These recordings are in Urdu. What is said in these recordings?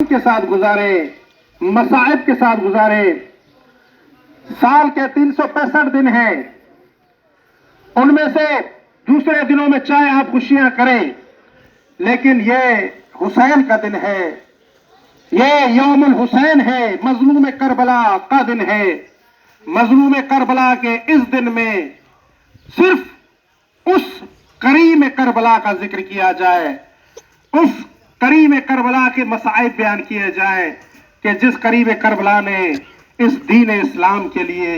کے ساتھ گزارے، مصائب کے ساتھ گزارے. سال کے 365 دن ہیں، ان میں سے دوسرے دنوں میں چاہے آپ خوشیاں کریں، لیکن یہ حسین کا دن ہے، یہ یوم الحسین ہے، مظلوم کربلا کا دن ہے. مظلوم کربلا کے اس دن میں صرف اس کریم کربلا کا ذکر کیا جائے، اس کریم کربلا کے مصائب بیان کیے جائیں کہ جس کریم کربلا نے اس دین اسلام کے لیے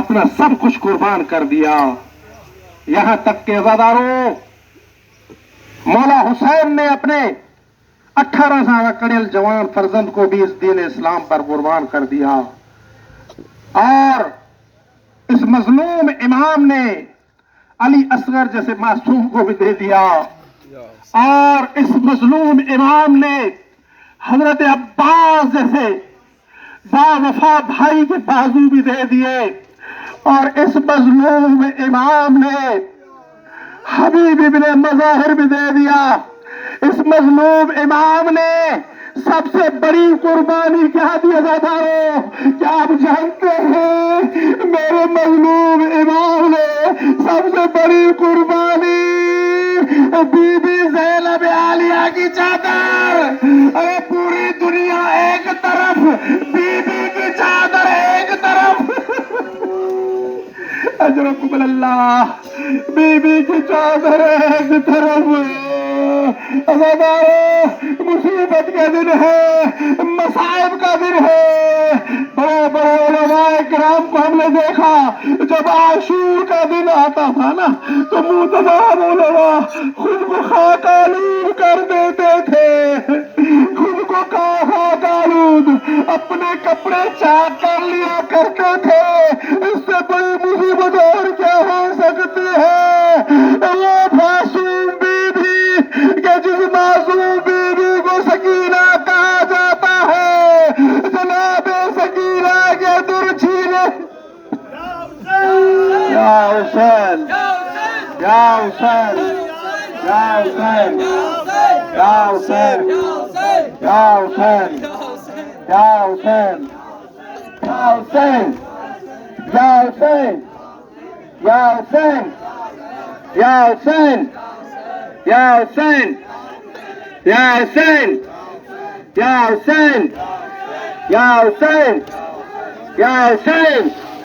اپنا سب کچھ قربان کر دیا. یہاں تک کہ عزاداروں، مولا حسین نے اپنے 18 سالہ کڑیل جوان فرزند کو بھی اس دین اسلام پر قربان کر دیا، اور اس مظلوم امام نے علی اصغر جیسے معصوم کو بھی دے دیا، اور اس مظلوم امام نے حضرت عباس جیسے با وفا بھائی کے بازو بھی دے دیے، اور اس مظلوم امام نے حبیب ابن مظاہر بھی دے دیا. اس مظلوم امام نے سب سے بڑی قربانی کیا دی عزاداروں؟ کیا آپ جانتے ہیں میرے مظلوم امام نے سب سے بڑی قربانی بی بی زینب عالیہ کی چادر. ارے پوری دنیا ایک طرف، بی بی کی چادر ایک طرف. اجرکم اللہ، بی بی کی چادر ایک طرف. عزاداروں، مصیبت کا دن ہے، مصائب کا دن ہے. بڑے بڑے علماء کرام کو ہم نے دیکھا جب عاشور کا دن آتا تھا نا تو محترم علماء خود کو خاک آلود کر دیتے تھے، خود کو خاک آلود اپنے کپڑے چاک کر لیا کرتے تھے. اس سے بڑی مصیبت اور کیا ہو سکتی ہے؟ وہ معصوم بی بی کہ جس معصوم بی بی کو سکینہ کہا جاتا ہے، جناب سکینہ کے در چھینے. یا حسین، یا حسین، یا حسین، یا حسین، یا حسین، یا حسین، یا حسین، یا حسین، یا حسین، یا حسین، یا حسین، یا حسین، یا حسین، یا حسین، یا حسین.